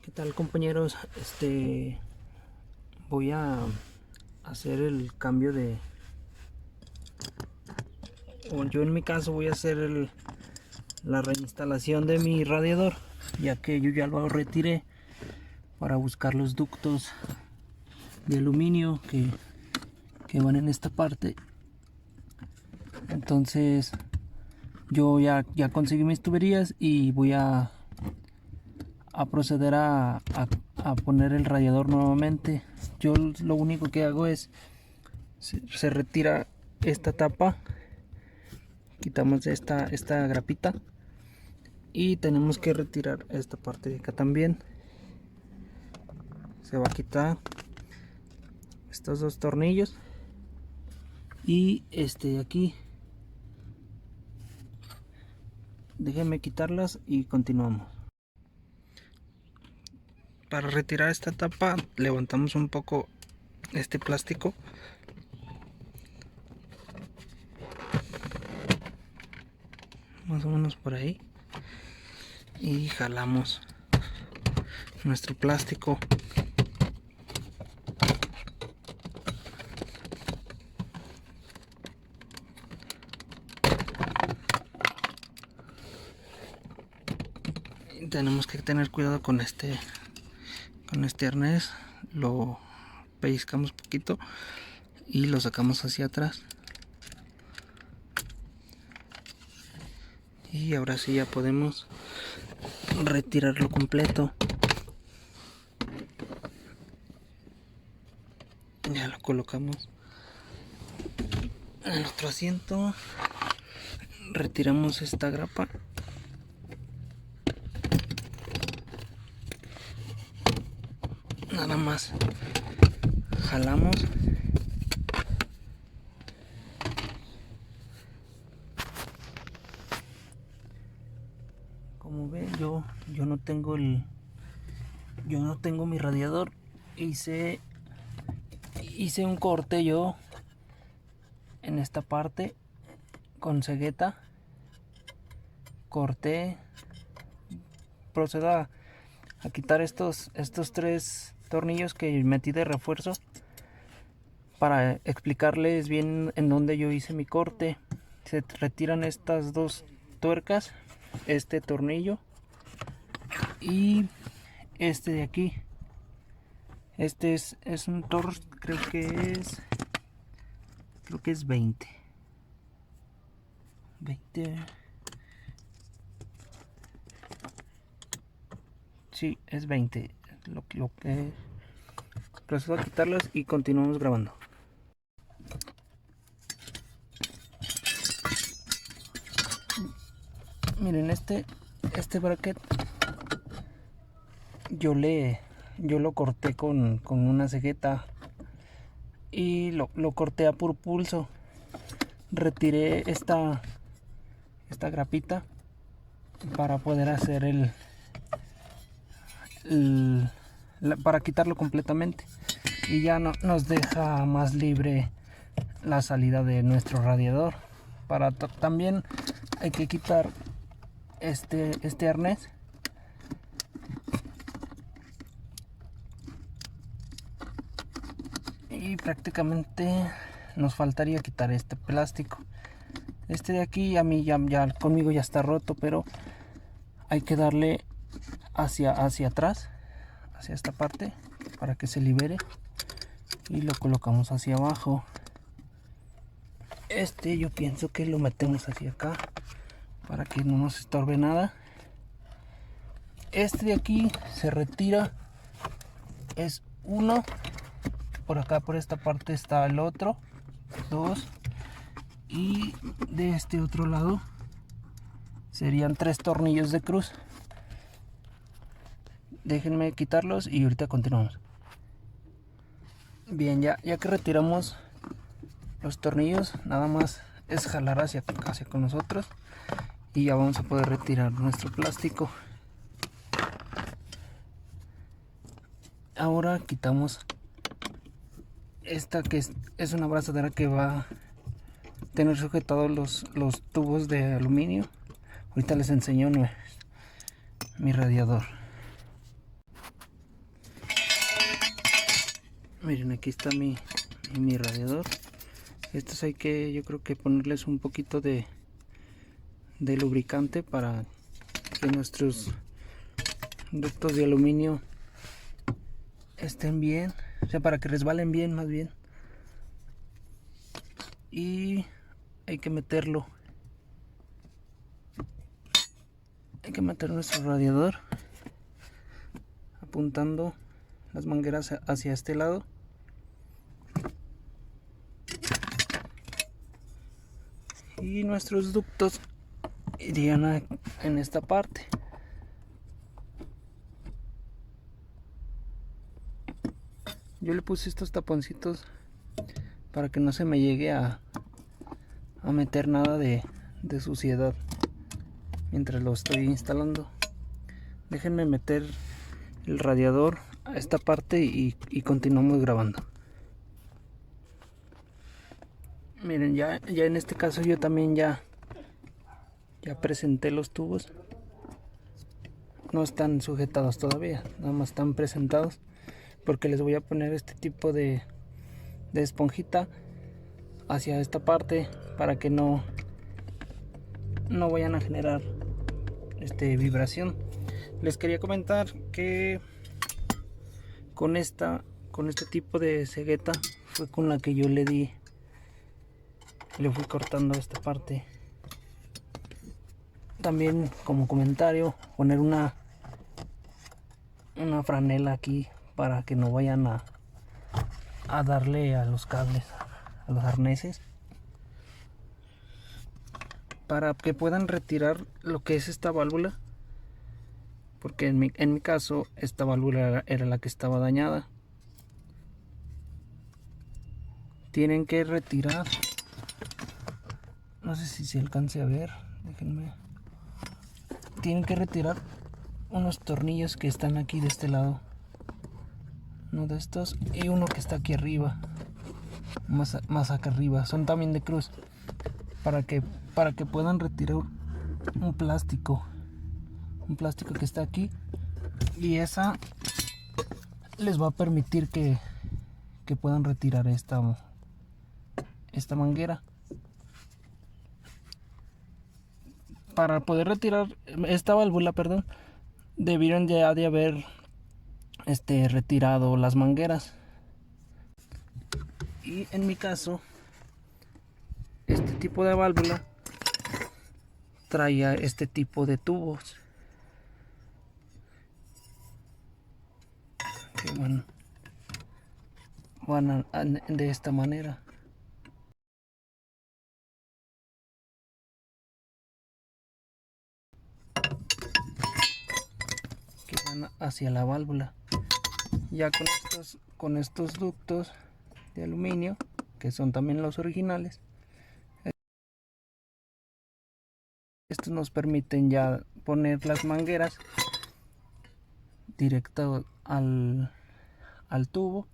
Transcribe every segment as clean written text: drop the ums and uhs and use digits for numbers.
¿Qué tal, compañeros? Voy a hacer el cambio o yo en mi caso voy a hacer la reinstalación de mi radiador, ya que yo ya lo retiré para buscar los ductos de aluminio que van en esta parte. Entonces yo ya conseguí mis tuberías y voy a proceder a poner el radiador nuevamente. Yo lo único que hago es se retira esta tapa, quitamos esta grapita y tenemos que retirar esta parte de acá también. Se va a quitar estos dos tornillos y de aquí. Déjenme quitarlas y continuamos. Para retirar esta tapa levantamos un poco este plástico, más o menos por ahí, y jalamos nuestro plástico. Y tenemos que tener cuidado con este arnés. Lo pellizcamos poquito y lo sacamos hacia atrás, y ahora sí ya podemos retirarlo completo. Ya lo colocamos en el otro asiento, retiramos esta grapa nada más, jalamos como ven. Yo no tengo mi radiador. Hice un corte yo en esta parte con cegueta, corté, procedo a quitar estos tres tornillos que metí de refuerzo para explicarles bien en dónde yo hice mi corte. Se retiran estas dos tuercas, este tornillo y este de aquí. Este es un Torx, creo que es 20. Sí, es 20. Lo que procedo a quitarlos y continuamos grabando. Miren, este bracket yo lo corté con una cegueta y lo corté a puro pulso. Retiré esta grapita para poder hacer para quitarlo completamente, y ya nos deja más libre la salida de nuestro radiador. También hay que quitar este arnés, y prácticamente nos faltaría quitar este plástico. Este de aquí a mí ya conmigo ya está roto, pero hay que darle hacia atrás, hacia esta parte, para que se libere, y lo colocamos hacia abajo. Yo pienso que lo metemos hacia acá para que no nos estorbe nada. Este de aquí se retira, es uno. Por acá, por esta parte, está el otro, dos, y de este otro lado serían 3 tornillos de cruz. Déjenme quitarlos y ahorita continuamos. Bien, ya que retiramos los tornillos, nada más es jalar hacia con nosotros y ya vamos a poder retirar nuestro plástico. Ahora quitamos esta, que es una abrazadera que va a tener sujetados los tubos de aluminio. Ahorita les enseño mi radiador. Miren, aquí está mi radiador. Estos hay que, yo creo que ponerles un poquito de lubricante para que nuestros ductos de aluminio estén bien, o sea, para que resbalen bien, más bien. Y hay que meter nuestro radiador apuntando las mangueras hacia este lado. Y nuestros ductos irían en esta parte. Yo le puse estos taponcitos para que no se me llegue a meter nada de suciedad mientras lo estoy instalando. Déjenme meter el radiador a esta parte y continuamos grabando. Miren, ya en este caso yo también ya presenté los tubos. No están sujetados todavía, nada más están presentados, porque les voy a poner este tipo de esponjita hacia esta parte para que no vayan a generar vibración. Les quería comentar que con este tipo de cegueta fue con la que yo le fui cortando esta parte. También, como comentario, poner una franela aquí para que no vayan a darle a los cables, a los arneses, para que puedan retirar lo que es esta válvula, porque en mi caso esta válvula era la que estaba dañada. Tienen que retirar, no sé si se alcance a ver, déjenme. Tienen que retirar unos tornillos que están aquí de este lado, uno de estos y uno que está aquí arriba, más acá arriba. Son también de cruz, para que puedan retirar un plástico que está aquí, y esa les va a permitir que puedan retirar esta manguera. Para poder retirar esta válvula, perdón, debieron ya de haber retirado las mangueras. Y en mi caso, este tipo de válvula traía este tipo de tubos que van de esta manera. Que van hacia la válvula. Ya con estos ductos de aluminio, que son también los originales, estos nos permiten ya poner las mangueras directo al tubo,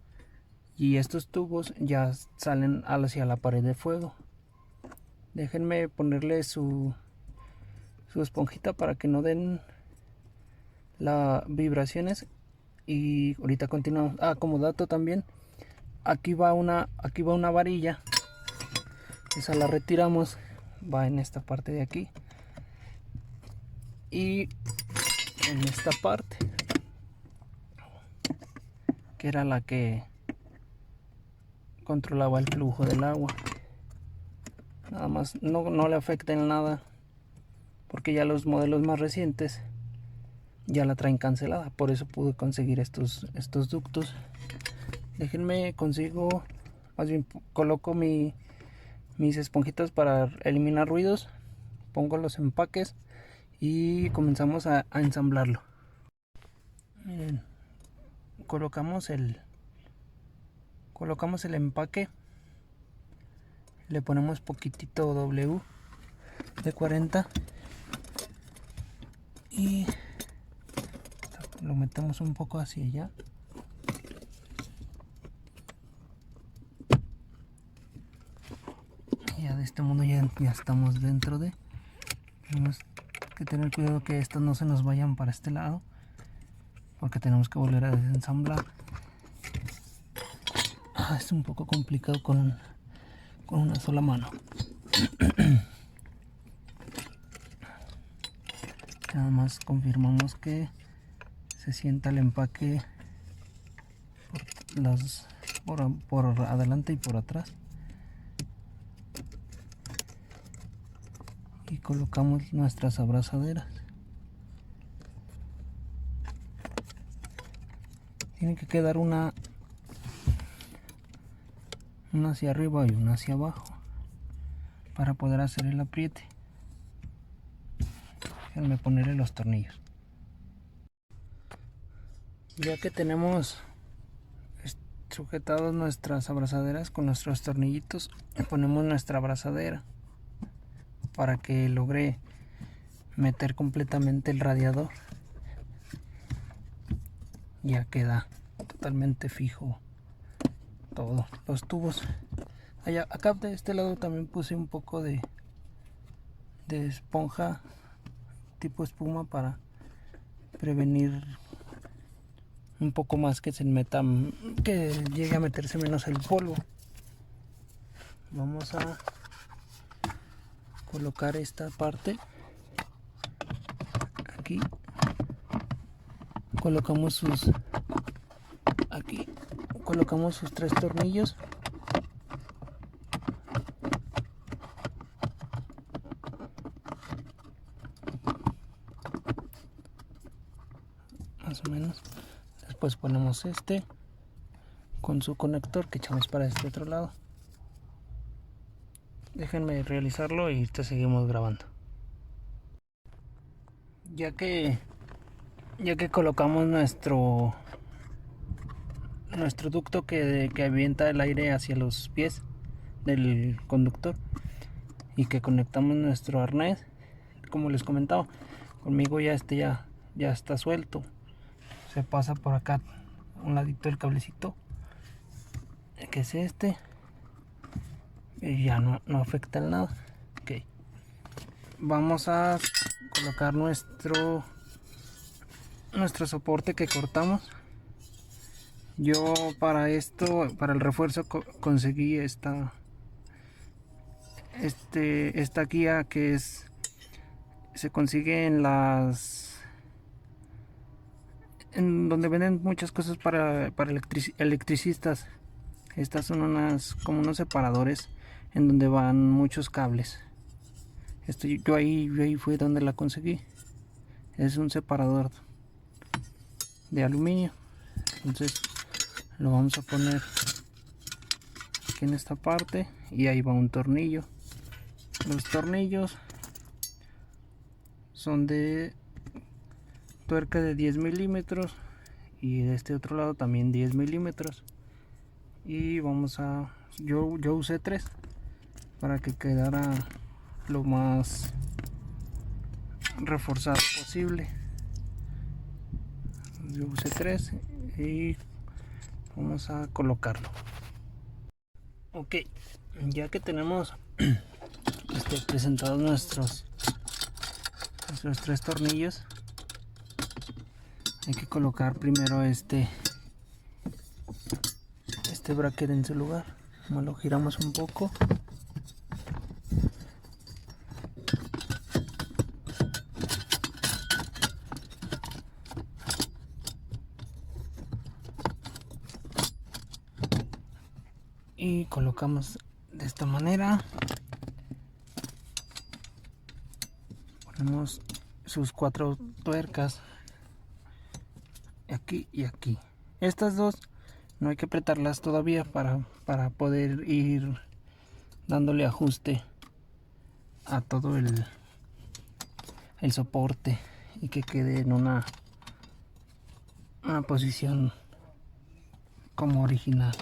y estos tubos ya salen hacia la pared de fuego. Déjenme ponerle su esponjita para que no den las vibraciones, y ahorita continuamos. Como dato también, aquí va una varilla, esa la retiramos, va en esta parte de aquí y en esta parte, que era la que controlaba el flujo del agua. Nada más, no le afecta en nada, porque ya los modelos más recientes ya la traen cancelada. Por eso pude conseguir estos ductos. Déjenme consigo, más bien coloco mis esponjitas para eliminar ruidos, pongo los empaques y comenzamos a ensamblarlo. Miren, colocamos el empaque, le ponemos poquitito W de 40 y lo metemos un poco hacia allá. Ya de este modo ya estamos dentro de. Tenemos que tener cuidado que estos no se nos vayan para este lado, porque tenemos que volver a desensamblar. Es un poco complicado con una sola mano. Nada más confirmamos que se sienta el empaque por adelante y por atrás. Y colocamos nuestras abrazaderas. Tiene que quedar una hacia arriba y una hacia abajo para poder hacer el apriete. Déjenme ponerle los tornillos. Ya que tenemos sujetadas nuestras abrazaderas con nuestros tornillitos, ponemos nuestra abrazadera para que logre meter completamente el radiador. Ya queda totalmente fijo todos los tubos. Acá de este lado también puse un poco de esponja tipo espuma para prevenir un poco más que se meta, que llegue a meterse menos el polvo. Vamos a colocar esta parte aquí. Colocamos sus tres tornillos. Más o menos. Después ponemos este con su conector que echamos para este otro lado. Déjenme realizarlo y te seguimos grabando. Ya que colocamos nuestro ducto que avienta el aire hacia los pies del conductor y que conectamos nuestro arnés, como les comentaba, conmigo ya está suelto. Se pasa por acá un ladito el cablecito, que es este, y ya no afecta en nada. Okay. Vamos a colocar nuestro soporte que cortamos. Yo para el refuerzo conseguí esta guía que se consigue en donde venden muchas cosas para electricistas. Estas son como unos separadores en donde van muchos cables. Yo ahí fue donde la conseguí. Es un separador de aluminio. Entonces lo vamos a poner aquí en esta parte y ahí va un tornillo. Los tornillos son de tuerca de 10 milímetros y de este otro lado también 10 milímetros. Y yo usé 3 para que quedara lo más reforzado posible. Yo usé 3 y vamos a colocarlo. Ok, ya que tenemos presentados nuestros 3 tornillos, hay que colocar primero este bracket en su lugar. Lo giramos un poco. Y colocamos de esta manera. Ponemos sus 4 tuercas aquí y aquí. Estas dos no hay que apretarlas todavía para poder ir dándole ajuste a todo el soporte y que quede en una posición como original.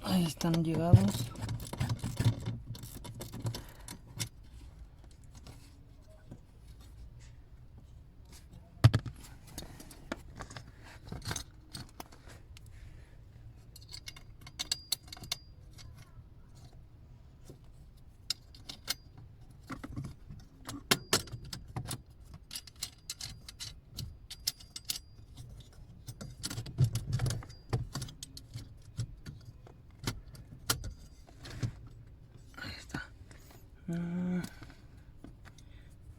Ahí están llegados.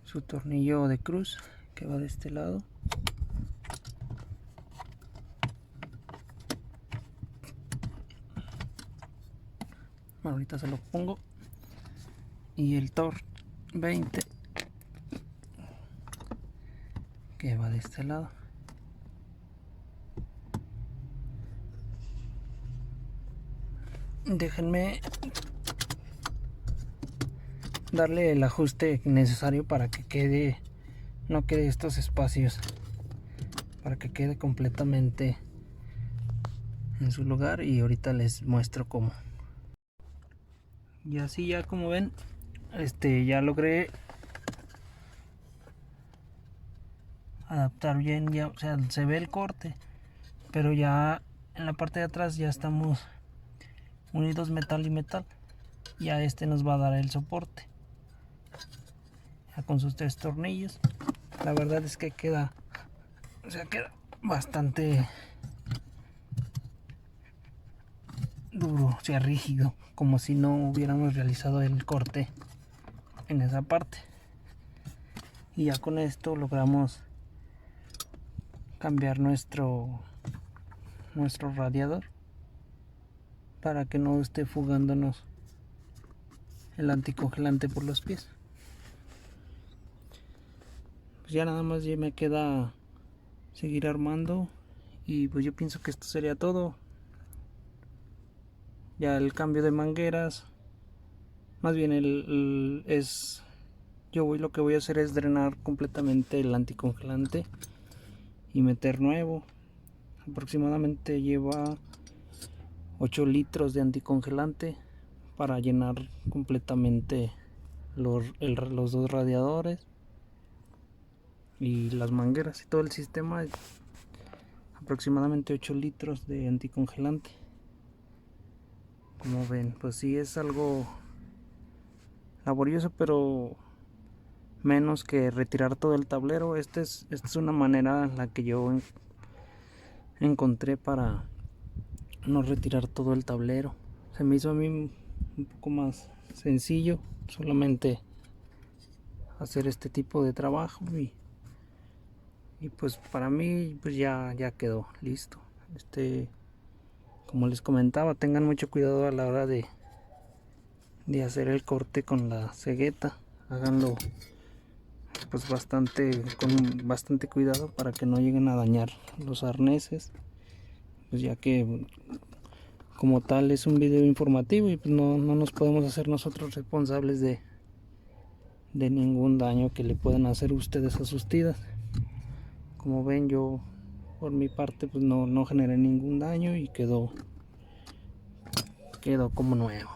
Su tornillo de cruz que va de este lado. Ahorita se lo pongo. Y el Tor 20 que va de este lado. Déjenme darle el ajuste necesario para que quede, no quede estos espacios, para que quede completamente en su lugar, y ahorita les muestro cómo. Y así ya como ven, ya logré adaptar bien, ya, o sea, se ve el corte, pero ya en la parte de atrás ya estamos unidos metal y metal. Ya nos va a dar el soporte ya con sus 3 tornillos. La verdad es que queda, o sea, queda bastante duro, o sea, rígido, como si no hubiéramos realizado el corte en esa parte. Y ya con esto logramos cambiar nuestro radiador para que no esté fugándonos el anticongelante por los pies. Pues ya nada más ya me queda seguir armando, y pues yo pienso que esto sería todo. Ya el cambio de mangueras, más bien lo que voy a hacer es drenar completamente el anticongelante y meter nuevo. Aproximadamente lleva 8 litros de anticongelante para llenar completamente los 2 radiadores y las mangueras y todo el sistema. Aproximadamente 8 litros de anticongelante. Como ven, pues sí es algo laborioso, pero menos que retirar todo el tablero. Esta es una manera en la que yo encontré para no retirar todo el tablero. Se me hizo a mí un poco más sencillo solamente hacer este tipo de trabajo, y pues para mí pues ya quedó listo. Como les comentaba, tengan mucho cuidado a la hora de hacer el corte con la cegueta. Háganlo pues con bastante cuidado para que no lleguen a dañar los arneses, pues ya que como tal es un video informativo, y pues no nos podemos hacer nosotros responsables de ningún daño que le puedan hacer ustedes a sus tidas. Como ven, yo por mi parte pues no generé ningún daño y quedó como nuevo.